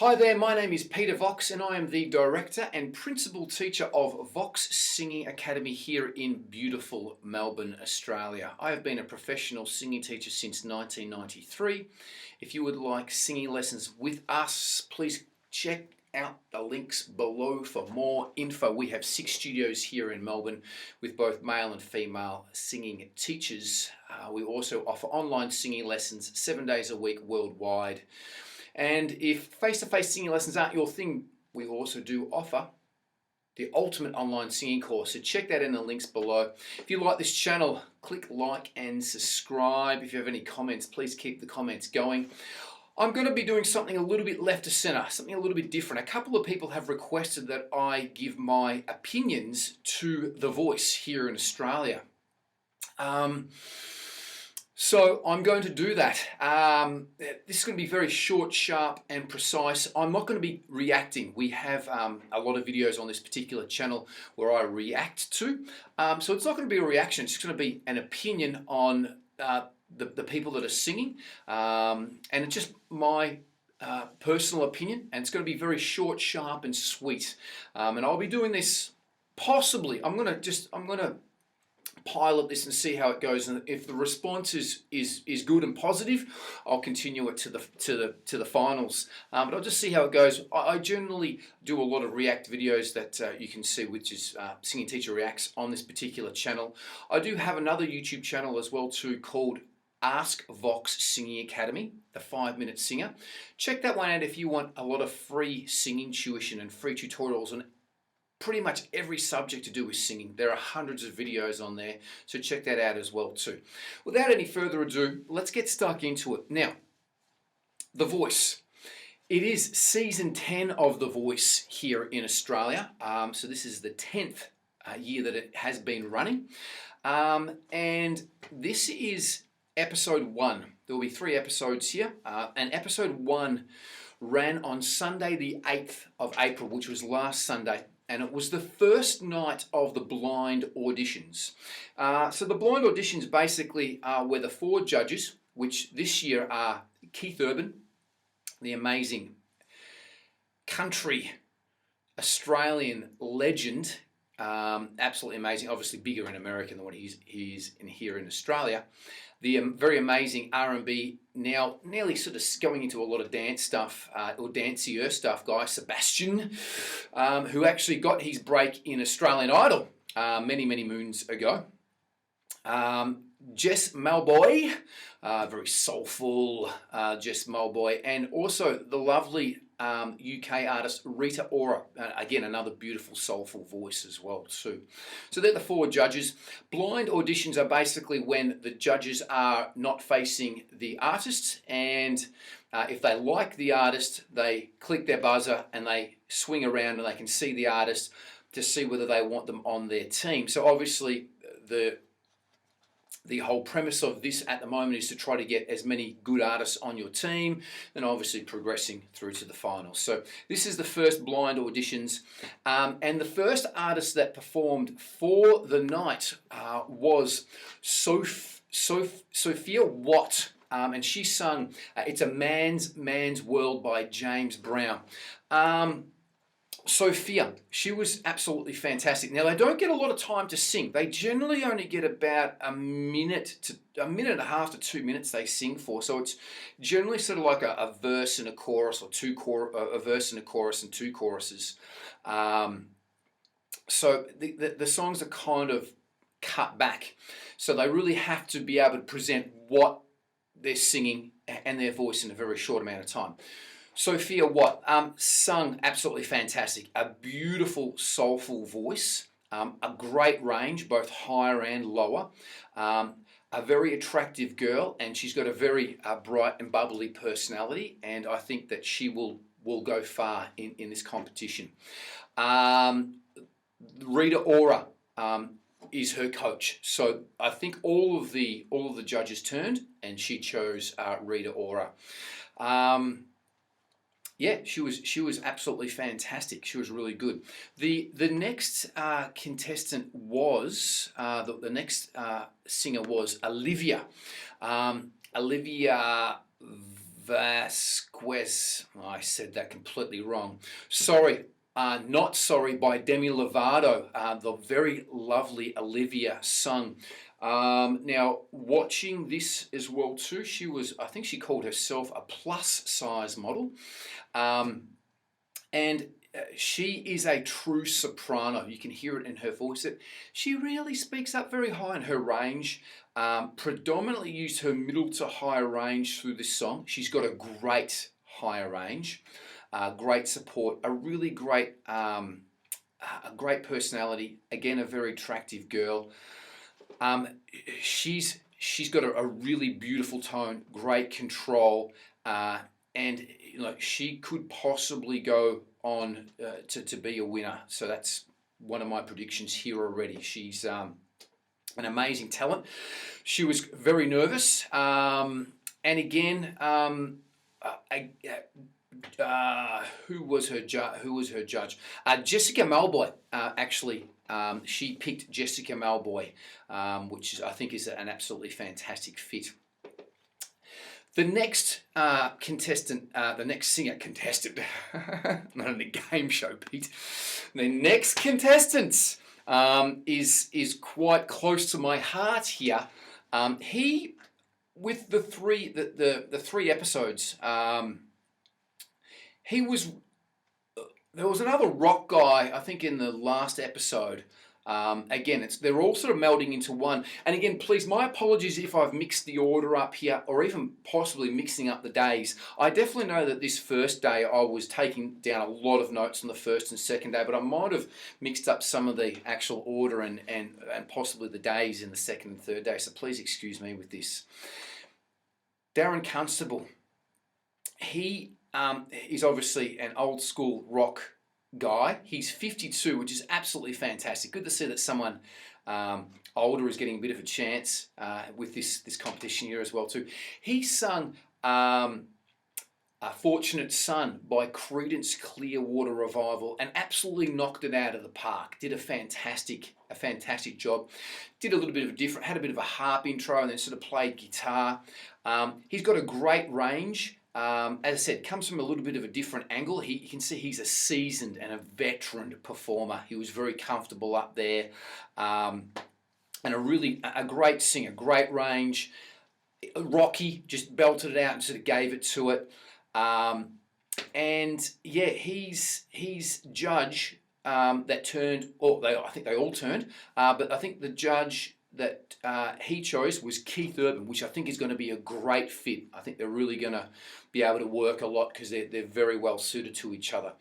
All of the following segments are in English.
Hi there, my name is Peter Vox and I am the Director and Principal Teacher of Vox Singing Academy here in beautiful Melbourne, Australia. I have been a professional singing teacher since 1993. If you would like singing lessons with us, please check out the links below for more info. We have 6 studios here in Melbourne with both male and female singing teachers. We also offer online singing lessons 7 days a week worldwide. And if face-to-face singing lessons aren't your thing, we also do offer the ultimate online singing course. So check that in the links below. If you like this channel, click like and subscribe. If you have any comments, please keep the comments going. I'm going to be doing something a little bit left of center, something a little bit different. A couple of people have requested that I give my opinions to The Voice here in Australia. So I'm going to do that. This is going to be very short, sharp and precise. I'm not going to be reacting. We have a lot of videos on this particular channel where I react to. So it's not going to be a reaction. It's going to be an opinion on the people that are singing. And it's just my personal opinion. And it's going to be very short, sharp and sweet. And I'll be doing this possibly. I'm going to pilot this and see how it goes, and if the response is good and positive, I'll continue it to the finals. But I'll just see how it goes. I generally do a lot of react videos that you can see, which is Singing Teacher Reacts on this particular channel. I do have another YouTube channel as well too called Ask Vox Singing Academy, the 5-minute singer. Check that one out if you want a lot of free singing tuition and free tutorials on pretty much every subject to do with singing. There are hundreds of videos on there, so check that out as well too. Without any further ado, let's get stuck into it. Now, The Voice. It is season 10 of The Voice here in Australia. So this is the 10th year that it has been running. And this is episode 1. There will be 3 episodes here. And episode 1 ran on Sunday the 8th of April, which was last Sunday. And it was the first night of the blind auditions. So the blind auditions basically were the 4 judges, which this year are Keith Urban, the amazing country Australian legend, absolutely amazing, obviously bigger in America than what he's in here in Australia. The very amazing R&B, now nearly sort of going into a lot of dance stuff, or dancier stuff, guy Sebastian, who actually got his break in Australian Idol many moons ago. Jess Malboy, very soulful Jess Malboy, and also the lovely UK artist Rita Ora, again another beautiful soulful voice as well too. So they're the 4 judges. Blind auditions are basically when the judges are not facing the artist, and if they like the artist, they click their buzzer and they swing around and they can see the artist to see whether they want them on their team. So obviously the whole premise of this at the moment is to try to get as many good artists on your team and obviously progressing through to the finals. So this is the first blind auditions, and the first artist that performed for the night was Sophia Watt, and she sung It's a Man's World by James Brown. Sophia, she was absolutely fantastic. Now, they don't get a lot of time to sing. They generally only get about a minute and a half to 2 minutes they sing for. So it's generally sort of like a verse and a chorus, or a verse and a chorus and 2 choruses. So the songs are kind of cut back. So they really have to be able to present what they're singing and their voice in a very short amount of time. Sophia Watt sung absolutely fantastic. A beautiful, soulful voice, a great range, both higher and lower. A very attractive girl, and she's got a very bright and bubbly personality, and I think that she will go far in this competition. Rita Ora is her coach, so I think all of the judges turned, and she chose Rita Ora. Yeah, she was absolutely fantastic. She was really good. The next contestant was the next singer was Olivia. Olivia Vasquez. I said that completely wrong. Sorry. Not Sorry by Demi Lovato. The very lovely Olivia sung. Now, watching this as well too, I think she called herself a plus size model. And she is a true soprano. You can hear it in her voice that she really speaks up very high in her range. Predominantly used her middle to higher range through this song. She's got a great higher range, great support, a really great, a great personality. Again, a very attractive girl. She's got a really beautiful tone, great control, and she could possibly go on to be a winner. So that's one of my predictions here already. She's an amazing talent. She was very nervous, and again, who was her judge? Jessica Malboy, actually. She picked Jessica Malboy, which I think is an absolutely fantastic fit. The next contestant, the next singer contestant, not in a game show, Pete. The next contestant is quite close to my heart here. He, with the three episodes, he was. There was another rock guy, I think, in the last episode. Again, they're all sort of melding into one. And again, please, my apologies if I've mixed the order up here or even possibly mixing up the days. I definitely know that this first day I was taking down a lot of notes on the first and second day, but I might have mixed up some of the actual order and possibly the days in the second and third day. So please excuse me with this. Darren Constable, he is obviously an old school rock guy. He's 52, which is absolutely fantastic. Good to see that someone older is getting a bit of a chance with this competition here as well too. He sung Fortunate Son by Creedence Clearwater Revival and absolutely knocked it out of the park. Did a fantastic job. Did a little bit of had a bit of a harp intro and then sort of played guitar. He's got a great range. As I said, comes from a little bit of a different angle. You can see he's a seasoned and a veteran performer. He was very comfortable up there, and a great singer, great range. Rocky just belted it out and sort of gave it to it. And yeah, he's judge that turned. I think they all turned, but I think the judge that he chose was Keith Urban, which I think is going to be a great fit. I think they're really going to be able to work a lot because they're very well suited to each other.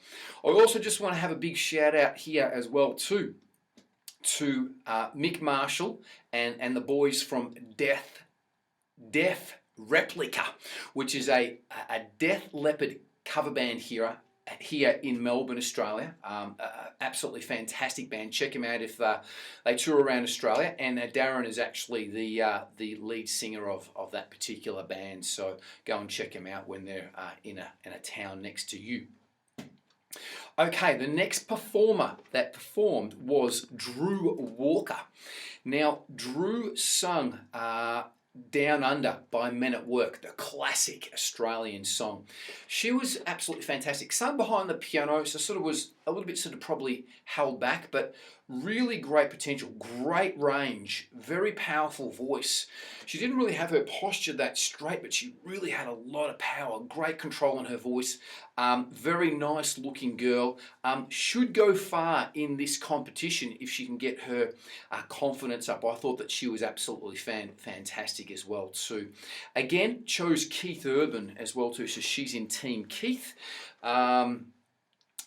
I also just want to have a big shout out here as well too to Mick Marshall and the boys from Def Replica, which is a Def Leppard cover band here in Melbourne, Australia. Absolutely fantastic band. Check them out if they tour around Australia. And Darren is actually the lead singer of that particular band. So go and check them out when they're in a town next to you. Okay, the next performer that performed was Drew Walker. Now, Drew sung Down Under by Men at Work, the classic Australian song. She was absolutely fantastic. Sung behind the piano, so was a little bit probably held back, but really great potential, great range, very powerful voice. She didn't really have her posture that straight, but she really had a lot of power, great control in her voice. Very nice looking girl. Should go far in this competition if she can get her confidence up. I thought that she was absolutely fantastic as well too. Again, chose Keith Urban as well too, so she's in Team Keith.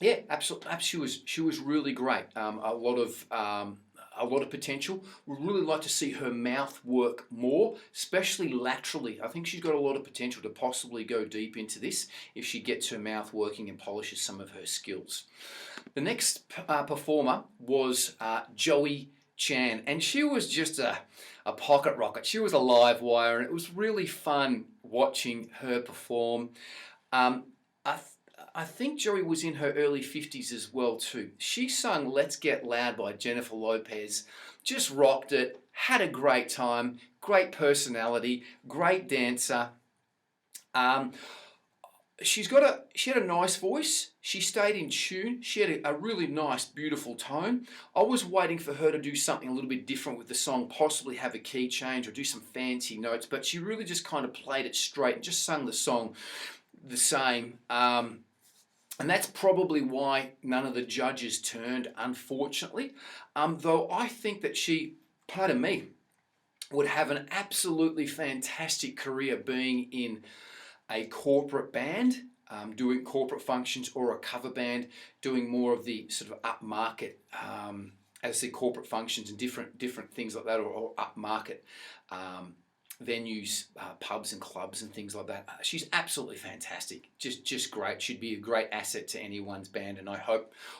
Yeah, absolutely. She was really great. A lot of potential. We'd really like to see her mouth work more, especially laterally. I think she's got a lot of potential to possibly go deep into this if she gets her mouth working and polishes some of her skills. The next performer was Joey Chan, and she was just a pocket rocket. She was a live wire, and it was really fun watching her perform. I think Joey was in her early 50s as well too. She sung Let's Get Loud by Jennifer Lopez, just rocked it, had a great time, great personality, great dancer. she had a nice voice. She stayed in tune. She had a really nice, beautiful tone. I was waiting for her to do something a little bit different with the song, possibly have a key change or do some fancy notes, but she really just kind of played it straight and just sung the song the same. And that's probably why none of the judges turned, unfortunately. Though I think that she, pardon me, would have an absolutely fantastic career being in a corporate band, doing corporate functions, or a cover band, doing more of the sort of upmarket, as I said, corporate functions and different things like that, or upmarket venues, pubs and clubs and things like that. She's absolutely fantastic, just great. She'd be a great asset to anyone's band, and I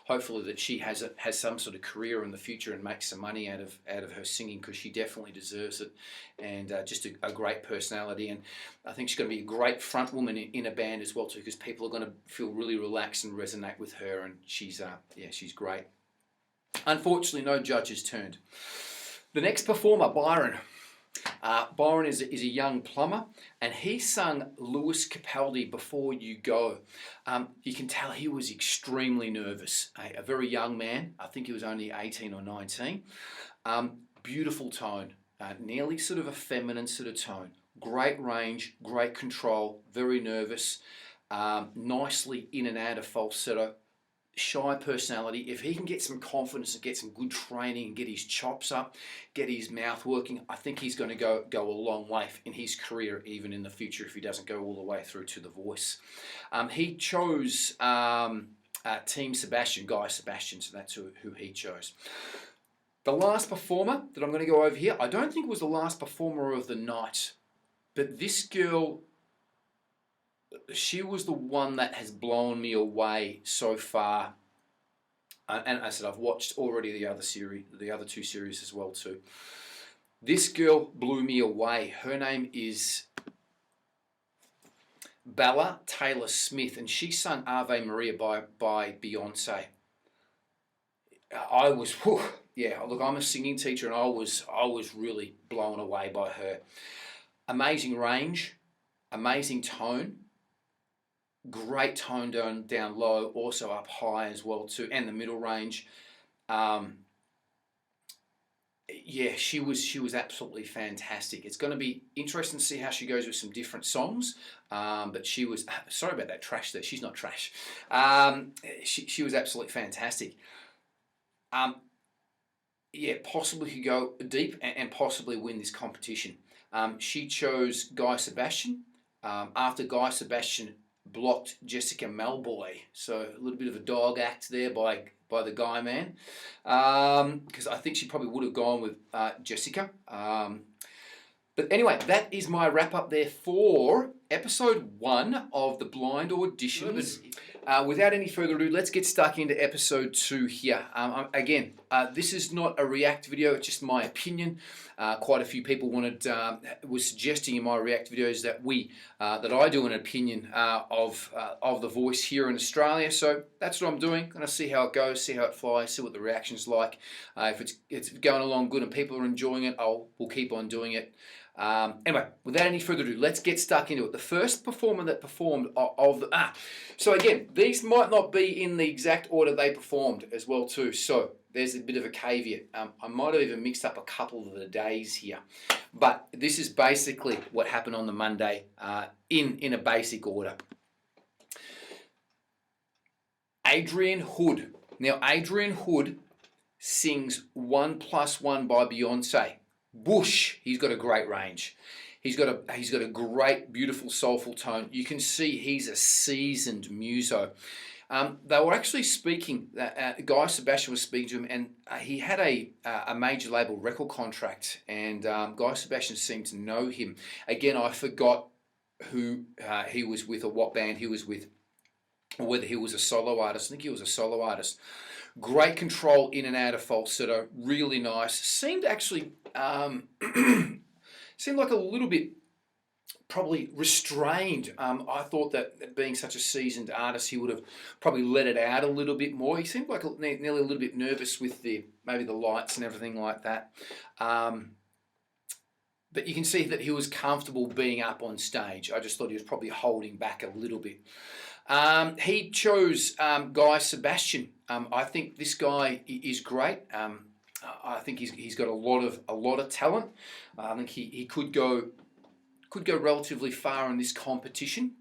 hopefully that she has some sort of career in the future and makes some money out of her singing, because she definitely deserves it, and just a great personality. And I think she's going to be a great front woman in a band as well too, because people are going to feel really relaxed and resonate with her, and she's great. Unfortunately, no judges turned. The next performer, Byron. Byron is a young plumber, and he sung Lewis Capaldi, Before You Go. You can tell he was extremely nervous. A very young man. I think he was only 18 or 19. Beautiful tone. Nearly sort of a feminine sort of tone. Great range, great control, very nervous. Nicely in and out of falsetto. Shy personality. If he can get some confidence and get some good training and get his chops up, get his mouth working, I think he's going to go a long way in his career, even in the future, if he doesn't go all the way through to The Voice. He chose Team Sebastian, Guy Sebastian, so that's who he chose. The last performer that I'm going to go over here, I don't think was the last performer of the night, but this girl, she was the one that has blown me away so far. And as I said, I've watched already the other two series as well too. This girl blew me away. Her name is Bella Taylor Smith, and she sung Ave Maria by Beyonce. I was, look, I'm a singing teacher, and I was really blown away by her. Amazing range, amazing tone. Great tone down low, also up high as well too, and the middle range. She was absolutely fantastic. It's going to be interesting to see how she goes with some different songs. But she was, sorry about that trash there. She's not trash. She was absolutely fantastic. Possibly could go deep and possibly win this competition. She chose Guy Sebastian. After Guy Sebastian blocked Jessica Malboy, so a little bit of a dog act there by the Guy man, because I think she probably would have gone with Jessica. But anyway, that is my wrap up there for episode 1 of the blind auditions. Without any further ado, let's get stuck into episode 2 here. Again, this is not a react video, it's just my opinion. Quite a few people was suggesting in my react videos that I do an opinion of The Voice here in Australia. So that's what I'm doing. Going to see how it goes, see how it flies, see what the reaction's like. If it's going along good and people are enjoying it, we'll keep on doing it. Anyway, without any further ado, let's get stuck into it. The first performer that performed so again, these might not be in the exact order they performed as well too, so there's a bit of a caveat. I might have even mixed up a couple of the days here, but this is basically what happened on the Monday in a basic order. Adrian Hood. Now, Adrian Hood sings 1+1 by Beyonce. Bush, he's got a great range. He's got a great, beautiful, soulful tone. You can see he's a seasoned muso. They were actually speaking. Guy Sebastian was speaking to him, and he had a major label record contract. And Guy Sebastian seemed to know him. Again, I forgot who he was with or what band he was with, or whether he was a solo artist. I think he was a solo artist. Great control in and out of falsetto, really nice. Seemed actually, seemed like a little bit probably restrained. I thought that being such a seasoned artist, he would have probably let it out a little bit more. He seemed like nearly a little bit nervous with maybe the lights and everything like that. but you can see that he was comfortable being up on stage. I just thought he was probably holding back a little bit. He chose Guy Sebastian. I think this guy is great. I think he's got a lot of talent. I think he could go relatively far in this competition.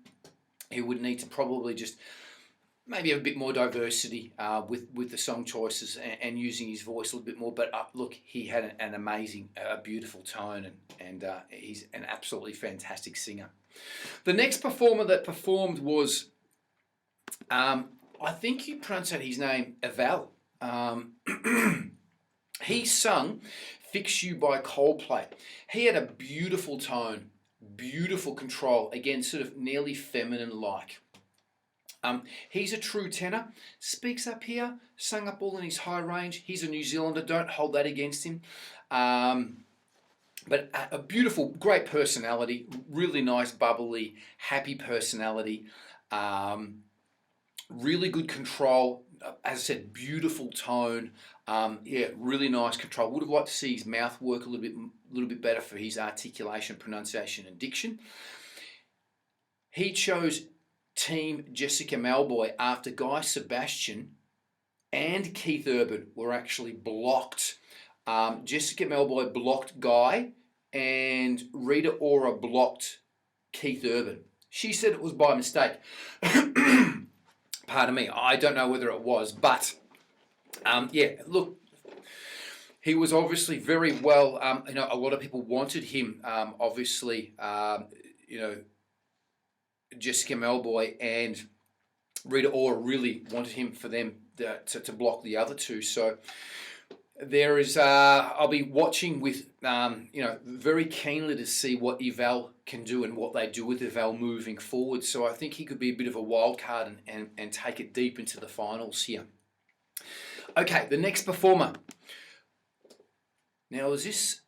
He would need to probably just maybe have a bit more diversity with the song choices and using his voice a little bit more. But look, he had an amazing, beautiful tone, and he's an absolutely fantastic singer. The next performer that performed was, I think you pronounce out his name, Eval. He sung Fix You by Coldplay. He had a beautiful tone, beautiful control, again, sort of nearly feminine-like. He's a true tenor, speaks up here, sung up all in his high range. He's a New Zealander, don't hold that against him. But a beautiful, great personality, really nice, bubbly, happy personality. Really good control, as I said, beautiful tone. Yeah, really nice control. Would have liked to see his mouth work a little bit better for his articulation, pronunciation, and diction. He chose Team Jessica Malboy after Guy Sebastian and Keith Urban were actually blocked. Jessica Malboy blocked Guy, and Rita Ora blocked Keith Urban. She said it was by mistake. Pardon me, I don't know whether it was, but yeah, look, he was obviously very well. A lot of people wanted him. Obviously, Jessica Malboy and Rita Ora really wanted him for them to block the other two. So there is. I'll be watching with very keenly to see what Eval can do and what they do with Eval moving forward. So I think he could be a bit of a wild card and take it deep into the finals here. Okay, the next performer. Now, is this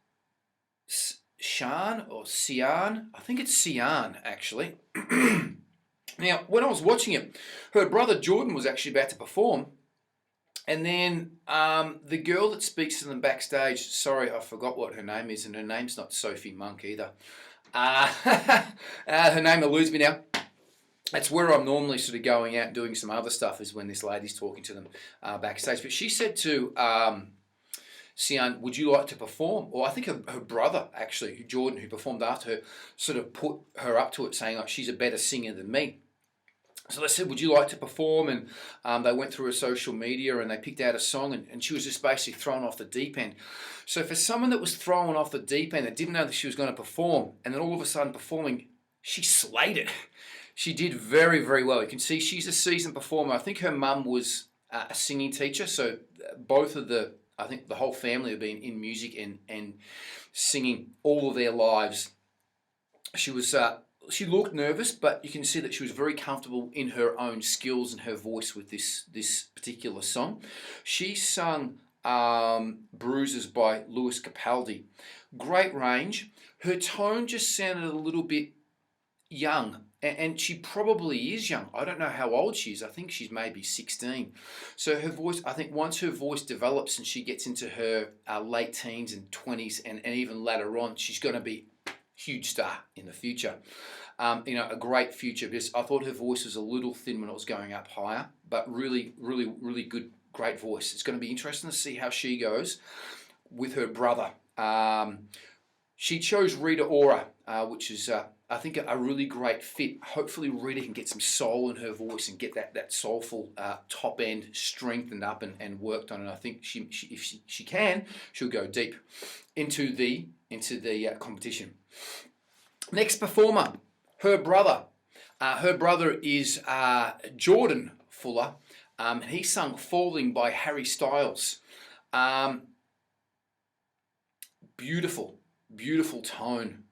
Sian or Sian? I think it's Sian, actually. Now, when I was watching it, her brother Jordan was actually about to perform. And then the girl that speaks to them backstage, sorry, I forgot what her name is, and her name's not Sophie Monk either. Her name eludes me now. That's where I'm normally sort of going out and doing some other stuff, is when this lady's talking to them backstage. But she said to Sian, would you like to perform? Or I think her brother, actually, Jordan, who performed after her, sort of put her up to it, saying, oh, she's a better singer than me. So they said, would you like to perform? And they went through her social media and they picked out a song, and she was just basically thrown off the deep end. So for someone that was thrown off the deep end, that didn't know that she was going to perform, and then all of a sudden performing, she slayed it. She did very, very well. You can see she's a seasoned performer. I think her mum was a singing teacher, so both of I think the whole family have been in music and singing all of their lives. She was... She looked nervous, but you can see that she was very comfortable in her own skills and her voice with this particular song. She sung Bruises by Lewis Capaldi. Great range. Her tone just sounded a little bit young, and she probably is young. I don't know how old she is. I think she's maybe 16. So her voice, I think once her voice develops and she gets into her late teens and 20s and even later on, she's going to be huge star in the future. A great future, because I thought her voice was a little thin when it was going up higher, but really, really, really good, great voice. It's going to be interesting to see how she goes with her brother. She chose Rita Ora, which is, I think, a really great fit. Hopefully Rita can get some soul in her voice and get that soulful top end strengthened up and worked on. And I think if she can, she'll go deep into the competition. Next performer, her brother. Her brother is Jordan Fuller. He sung Falling by Harry Styles. Beautiful, beautiful tone.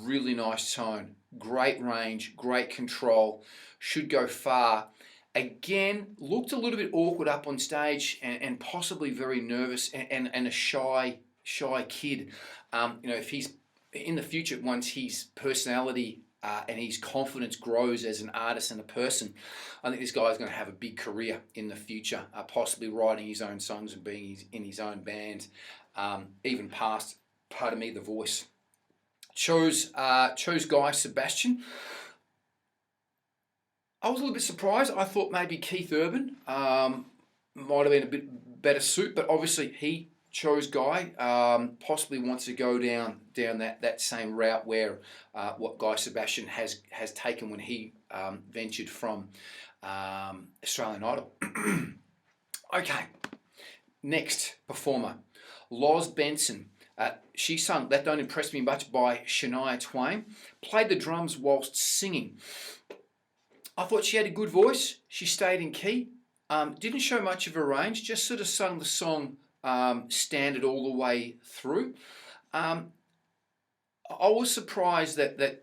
Really nice tone. Great range, great control. Should go far. Again, looked a little bit awkward up on stage and possibly very nervous and a shy kid. If he's in the future, once his personality and his confidence grows as an artist and a person, I think this guy's going to have a big career in the future, possibly writing his own songs and being in his own band, even past, pardon me, The Voice. chose Guy Sebastian. I was a little bit surprised. I thought maybe Keith Urban might have been a bit better suit, but obviously he chose Guy. Possibly wants to go down that same route where what Guy Sebastian has taken when he ventured from Australian Idol. Okay, next performer, Loz Benson. She sung That Don't Impress Me Much by Shania Twain. Played the drums whilst singing. I thought she had a good voice. She stayed in key. Didn't show much of a range. Just sort of sung the song standard all the way through. I was surprised that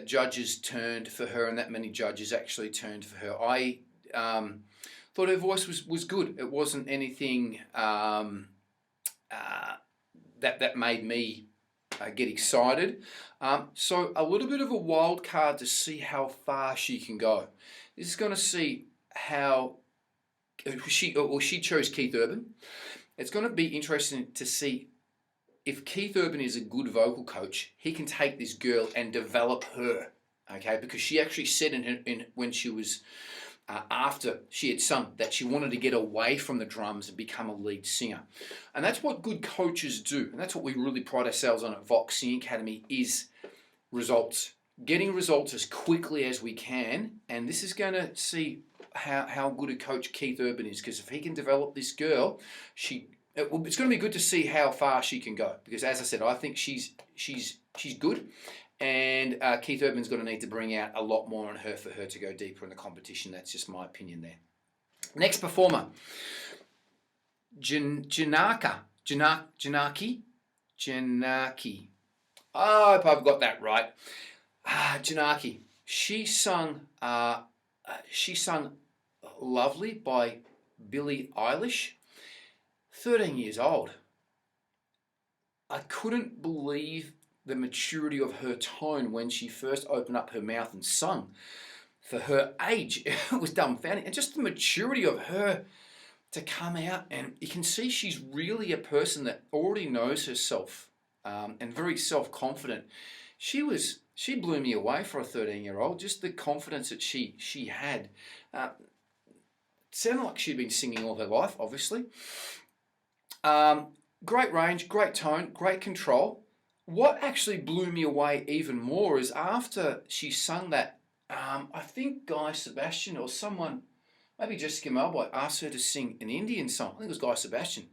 judges turned for her, and that many judges actually turned for her. I thought her voice was good. It wasn't anything that made me get excited. So a little bit of a wild card to see how far she can go. This is going to see how she chose Keith Urban. It's going to be interesting to see if Keith Urban is a good vocal coach. He can take this girl and develop her, okay? Because she actually said in when she was after she had sung that she wanted to get away from the drums and become a lead singer. And that's what good coaches do. And that's what we really pride ourselves on at Vox Singing Academy is results. Getting results as quickly as we can. And this is going to see how good a coach Keith Urban is. Because if he can develop this girl, it's going to be good to see how far she can go. Because as I said, I think she's good. And Keith Urban's going to need to bring out a lot more on her for her to go deeper in the competition. That's just my opinion there. Next performer, Janaki. I hope I've got that right. Janaki. She sung Lovely by Billie Eilish. 13 years old. I couldn't believe the maturity of her tone when she first opened up her mouth and sung. For her age, it was dumbfounding. And just the maturity of her to come out, and you can see she's really a person that already knows herself and very self-confident. She blew me away for a 13-year-old. Just the confidence that she had. Sounded like she'd been singing all her life, obviously. Great range, great tone, great control. What actually blew me away even more is after she sung that, I think Guy Sebastian or someone, maybe Jessica Malboy, asked her to sing an Indian song. I think it was Guy Sebastian.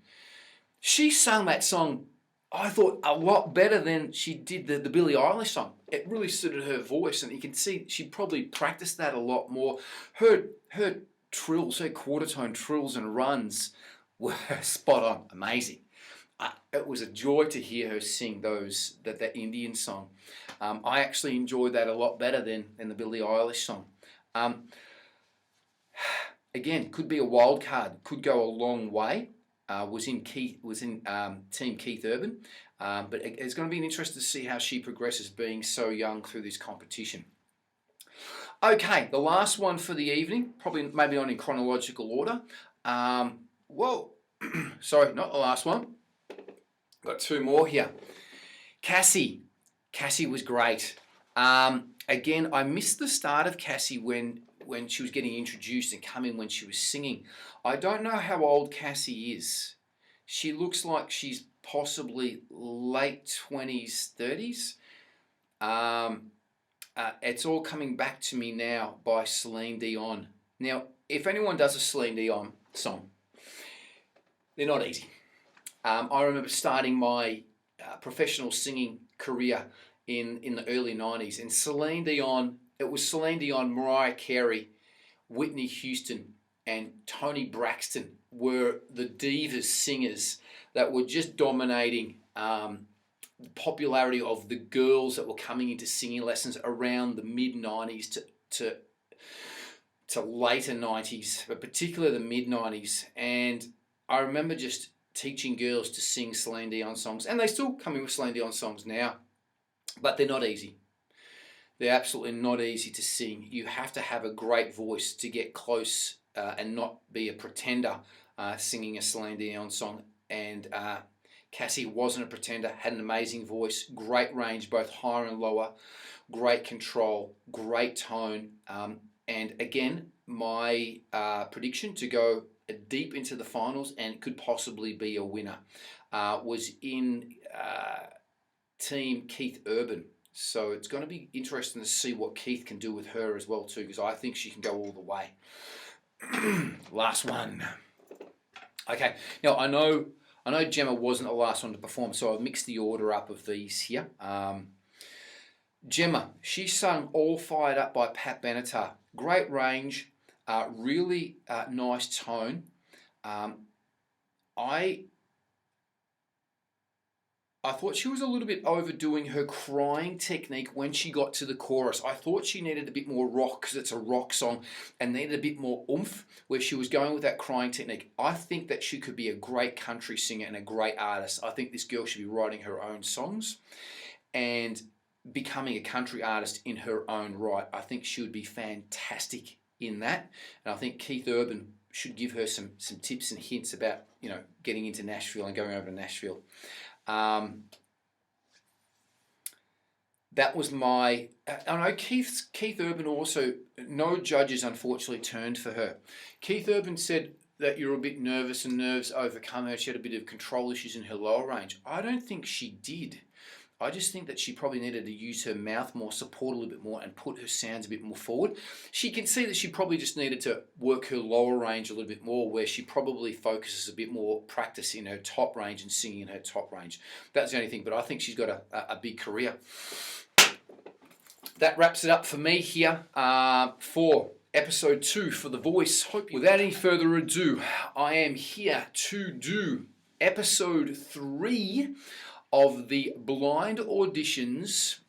She sung that song, I thought, a lot better than she did the Billie Eilish song. It really suited her voice, and you can see she probably practiced that a lot more. Her trills, her quarter tone trills and runs were spot on, amazing. It was a joy to hear her sing that Indian song. I actually enjoyed that a lot better than the Billie Eilish song. Again, could be a wild card, could go a long way. Was in Team Keith Urban, but it's going to be interesting to see how she progresses, being so young through this competition. Okay, the last one for the evening, maybe on in chronological order. Sorry, not the last one. Got two more here. Cassie was great. Again, I missed the start of Cassie when she was getting introduced and come in when she was singing. I don't know how old Cassie is. She looks like she's possibly late 20s, 30s. It's all coming back to me now by Celine Dion. Now, if anyone does a Celine Dion song, they're not easy. I remember starting my professional singing career in the early 90s, and Celine Dion, Mariah Carey, Whitney Houston, and Toni Braxton were the divas singers that were just dominating the popularity of the girls that were coming into singing lessons around the mid-90s to later 90s, but particularly the mid-90s. And I remember just teaching girls to sing Celine Dion songs, and they still come in with Celine Dion songs now, but they're not easy. They're absolutely not easy to sing. You have to have a great voice to get close and not be a pretender singing a Celine Dion song. And Cassie wasn't a pretender, had an amazing voice, great range, both higher and lower, great control, great tone, and again, my prediction to go deep into the finals and could possibly be a winner was in Team Keith Urban. So it's going to be interesting to see what Keith can do with her as well too, because I think she can go all the way. Last one. Okay, now I know Gemma wasn't the last one to perform, so I've mixed the order up of these here. Gemma, she sung All Fired Up by Pat Benatar. Great range, really nice tone. I thought she was a little bit overdoing her crying technique when she got to the chorus. I thought she needed a bit more rock because it's a rock song and needed a bit more oomph where she was going with that crying technique. I think that she could be a great country singer and a great artist. I think this girl should be writing her own songs and becoming a country artist in her own right. I think she would be fantastic in that. And I think Keith Urban should give her some tips and hints about, you know, getting into Nashville and going over to Nashville. That was my. I know Keith Urban also. No judges unfortunately turned for her. Keith Urban said that you're a bit nervous and nerves overcome her. She had a bit of control issues in her lower range. I don't think she did. I just think that she probably needed to use her mouth more, support a little bit more, and put her sounds a bit more forward. She can see that she probably just needed to work her lower range a little bit more, where she probably focuses a bit more practice in her top range and singing in her top range. That's the only thing, but I think she's got a big career. That wraps it up for me here for episode 2 for The Voice. Without any further ado, I am here to do episode 3 of the blind auditions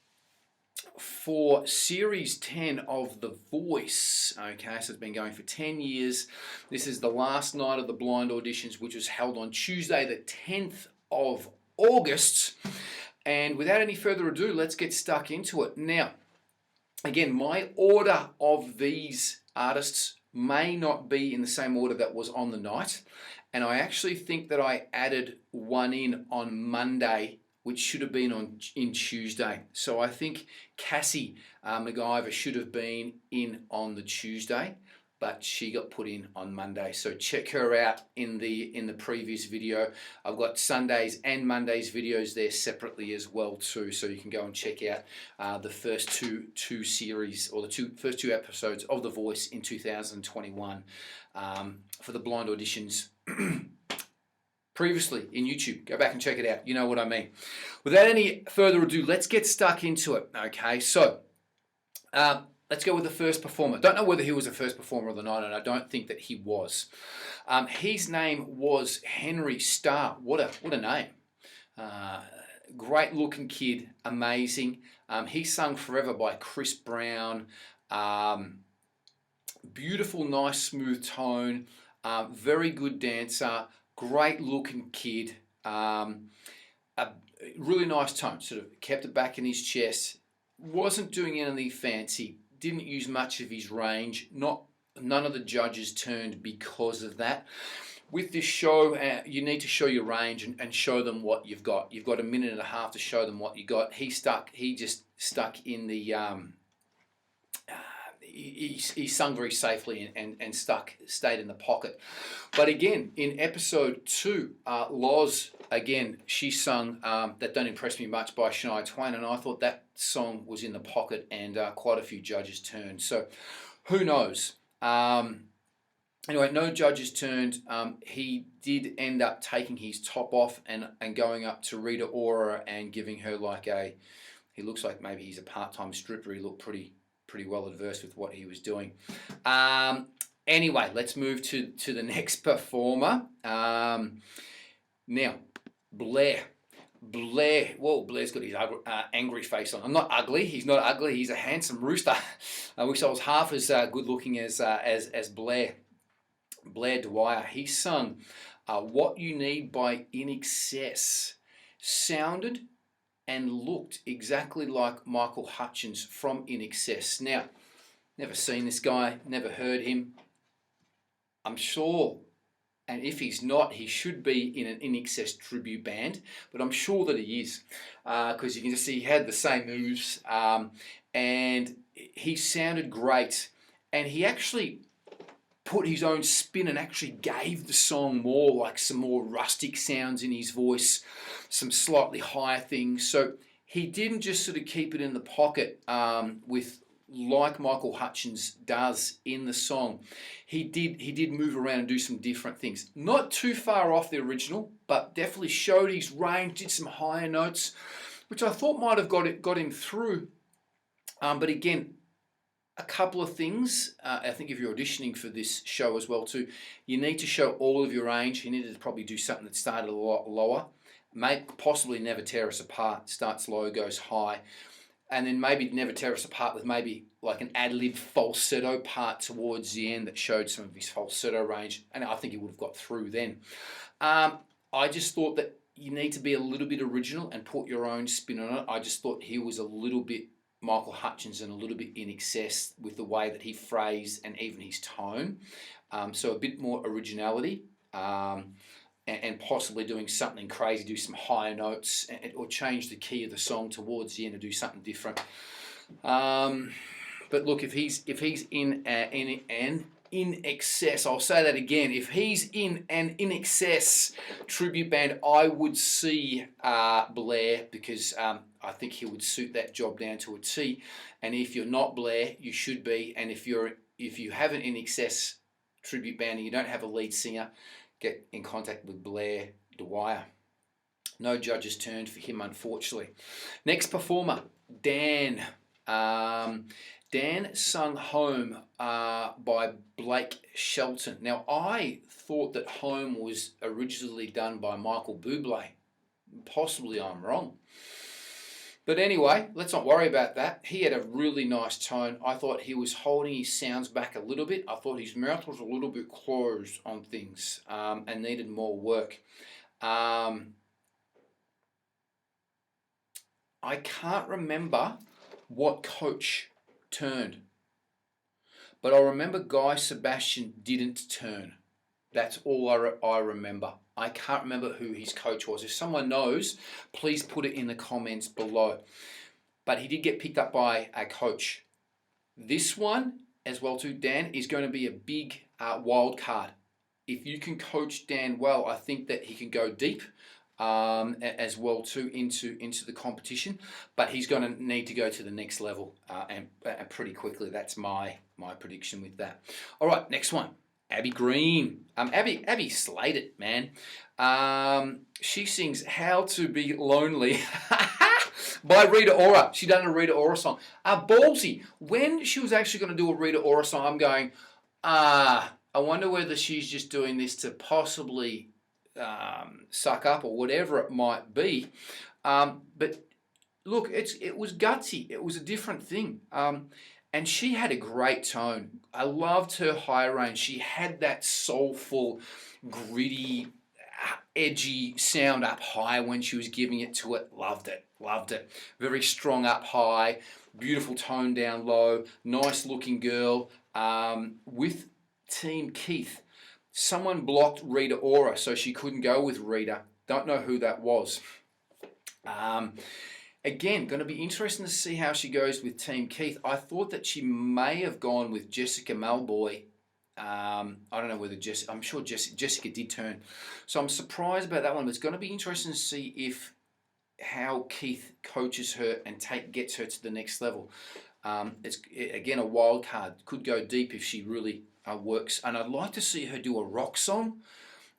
for Series 10 of The Voice. Okay, so it's been going for 10 years. This is the last night of the blind auditions, which was held on Tuesday, the 10th of August. And without any further ado, let's get stuck into it. Now, again, my order of these artists may not be in the same order that was on the night. And I actually think that I added one in on Monday, which should have been in Tuesday. So I think Cassie MacGyver should have been in on the Tuesday, but she got put in on Monday. So check her out in the previous video. I've got Sundays and Mondays videos there separately as well too, so you can go and check out the first two series, or the first two episodes of The Voice in 2021 for the blind auditions. Previously in YouTube. Go back and check it out. You know what I mean. Without any further ado, let's get stuck into it. Okay, so let's go with the first performer. Don't know whether he was the first performer of the night, and I don't think that he was. His name was Henry Starr. What a name. Great looking kid, amazing. He sung Forever by Chris Brown. Beautiful, nice, smooth tone. Very good dancer, great looking kid, a really nice tone, sort of kept it back in his chest, wasn't doing anything fancy, didn't use much of his range, none of the judges turned because of that. With this show, you need to show your range and show them what you've got. You've got a minute and a half to show them what you got. He just stuck in the... He sung very safely and stayed in the pocket. But again, in episode 2, Loz, again, she sung That Don't Impress Me Much by Shania Twain, and I thought that song was in the pocket, and quite a few judges turned. So who knows? Anyway, no judges turned. He did end up taking his top off and going up to Rita Ora and giving her like he looks like maybe he's a part-time stripper. He looked pretty well adversed with what he was doing. Anyway, let's move to the next performer. Now, Blair. Well, Blair's got his angry face on. I'm not ugly. He's not ugly. He's a handsome rooster. I wish I was half as good looking as Blair. Blair Dwyer. He sung What You Need by In Excess. Sounded and looked exactly like Michael Hutchence from In Excess. Now, never seen this guy, never heard him. I'm sure And if he's not, he should be in an In Excess tribute band, but I'm sure that he is, because you can just see he had the same moves, and he sounded great, and he actually put his own spin and actually gave the song more, like some more rustic sounds in his voice, some slightly higher things. So he didn't just sort of keep it in the pocket with like Michael Hutchins does in the song. He did move around and do some different things. Not too far off the original, but definitely showed his range, did some higher notes, which I thought might have got him through. But again, a couple of things. I think if you're auditioning for this show as well too, you need to show all of your range. You need to probably do something that started a lot lower. Possibly Never Tear Us Apart starts low, goes high. And then maybe Never Tear Us Apart with maybe like an ad-lib falsetto part towards the end that showed some of his falsetto range. And I think he would have got through then. I just thought that you need to be a little bit original and put your own spin on it. I just thought he was a little bit Michael Hutchins and a little bit In Excess with the way that he phrased and even his tone. So a bit more originality. And possibly doing something crazy, do some higher notes, or change the key of the song towards the end and do something different. But look, if he's in an In Excess, I'll say that again. If he's in an In Excess tribute band, I would see Blair, because I think he would suit that job down to a T. And if you're not Blair, you should be. And if you have an In Excess tribute band and you don't have a lead singer, get in contact with Blair Dwyer. No judges turned for him, unfortunately. Next performer, Dan. Dan sung Home by Blake Shelton. Now, I thought that Home was originally done by Michael Bublé. Possibly I'm wrong. But anyway, let's not worry about that. He had a really nice tone. I thought he was holding his sounds back a little bit. I thought his mouth was a little bit closed on things and needed more work. I can't remember what coach turned, but I remember Guy Sebastian didn't turn. That's all I remember. I can't remember who his coach was. If someone knows, please put it in the comments below. But he did get picked up by a coach. This one, as well too, Dan, is going to be a big wild card. If you can coach Dan well, I think that he can go deep as well too into the competition. But he's going to need to go to the next level and pretty quickly. That's my prediction with that. All right, next one. Abby Green. Abby slayed it, man. She sings How to Be Lonely by Rita Ora. She done a Rita Ora song. Ballsy. When she was actually going to do a Rita Ora song, I'm going, I wonder whether she's just doing this to possibly suck up or whatever it might be. But look, it was gutsy. It was a different thing. And she had a great tone. I loved her high range. She had that soulful, gritty, edgy sound up high when she was giving it to it. Loved it. Loved it. Very strong up high, beautiful tone down low, nice looking girl. With Team Keith, someone blocked Rita Ora, so she couldn't go with Rita. Don't know who that was. Again, going to be interesting to see how she goes with Team Keith. I thought that she may have gone with Jessica Malboy. I don't know whether I'm sure Jessica did turn. So I'm surprised about that one. But it's going to be interesting to see how Keith coaches her and gets her to the next level. It's again a wild card. Could go deep if she really works. And I'd like to see her do a rock song.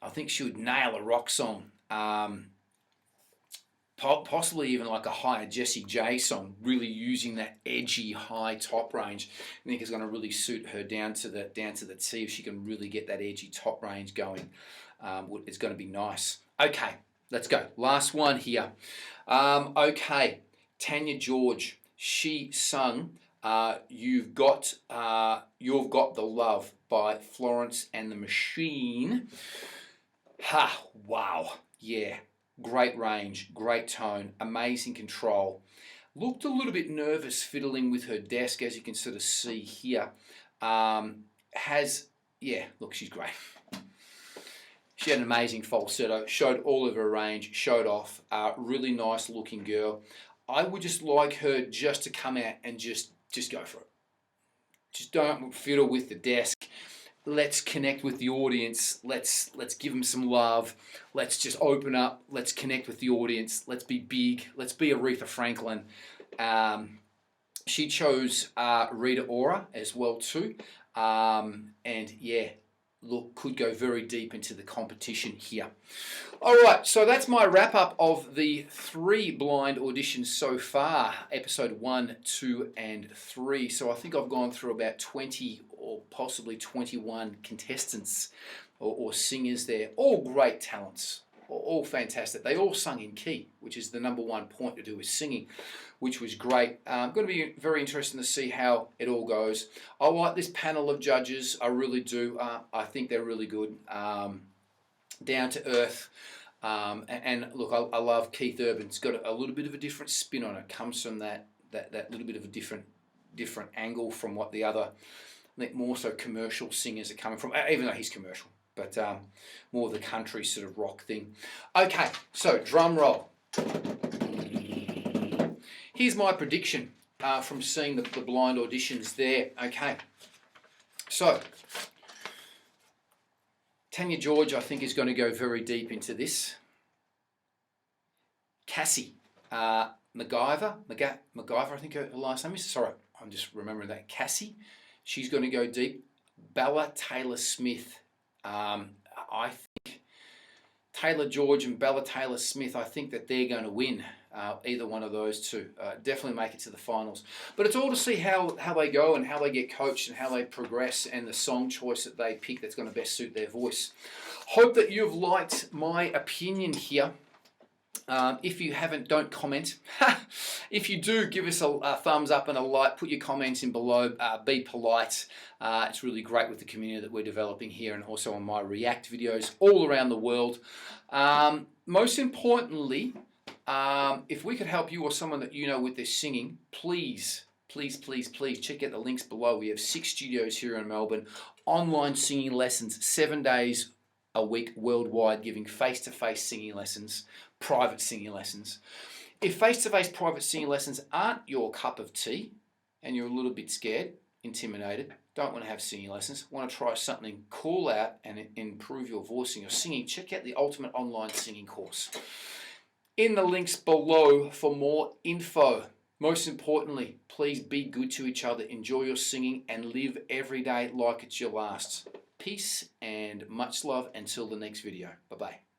I think she would nail a rock song. Possibly even like a higher Jessie J song, really using that edgy high top range. I think it's going to really suit her down to the T if she can really get that edgy top range going. It's going to be nice. Okay, let's go. Last one here. Okay, Tanya George. She sung "You've Got the Love" by Florence and the Machine. Wow, yeah. Great range, great tone, amazing control. Looked a little bit nervous fiddling with her desk, as you can sort of see here. Look, she's great. She had an amazing falsetto, showed all of her range, showed off. Really nice looking girl. I would just like her just to come out and just go for it. Just don't fiddle with the desk. Let's connect with the audience. Let's give them some love. Let's just open up. Let's connect with the audience. Let's be big. Let's be Aretha Franklin. She chose Rita Ora as well too. And yeah, look, could go very deep into the competition here. All right, so that's my wrap up of the 3 blind auditions so far, episode 1, 2, and 3. So I think I've gone through about 20 or possibly 21 contestants or singers there. All great talents, all fantastic. They all sung in key, which is the #1 point to do with singing, which was great. Going to be very interesting to see how it all goes. I like this panel of judges, I really do. I think they're really good. Down to earth. And look, I love Keith Urban. It's got a little bit of a different spin on it. Comes from that little bit of a different angle from what the other, I think more so commercial singers are coming from, even though he's commercial, but more of the country sort of rock thing. Okay, so drum roll. Here's my prediction from seeing the blind auditions there. Okay, so Tanya George, I think, is going to go very deep into this. Cassie MacGyver, I think her last name is. Sorry, I'm just remembering that. Cassie, she's going to go deep. Bella Taylor Smith, I think Taylor George and Bella Taylor Smith, I think that they're going to win. Either one of those two. Definitely make it to the finals. But it's all to see how they go and how they get coached and how they progress and the song choice that they pick that's going to best suit their voice. Hope that you've liked my opinion here. If you haven't, don't comment. If you do, give us a thumbs up and a like. Put your comments in below. Be polite. It's really great with the community that we're developing here and also on my React videos all around the world. Most importantly, if we could help you or someone that you know with their singing, please check out the links below. We have 6 studios here in Melbourne. Online singing lessons, 7 days a week worldwide, giving face-to-face singing lessons, private singing lessons. If face-to-face private singing lessons aren't your cup of tea and you're a little bit scared, intimidated, don't want to have singing lessons, want to try something cool out and improve your voice and your singing, check out the Ultimate Online Singing Course. In the links below for more info. Most importantly, please be good to each other, enjoy your singing, and live every day like it's your last. Peace and much love until the next video. Bye-bye.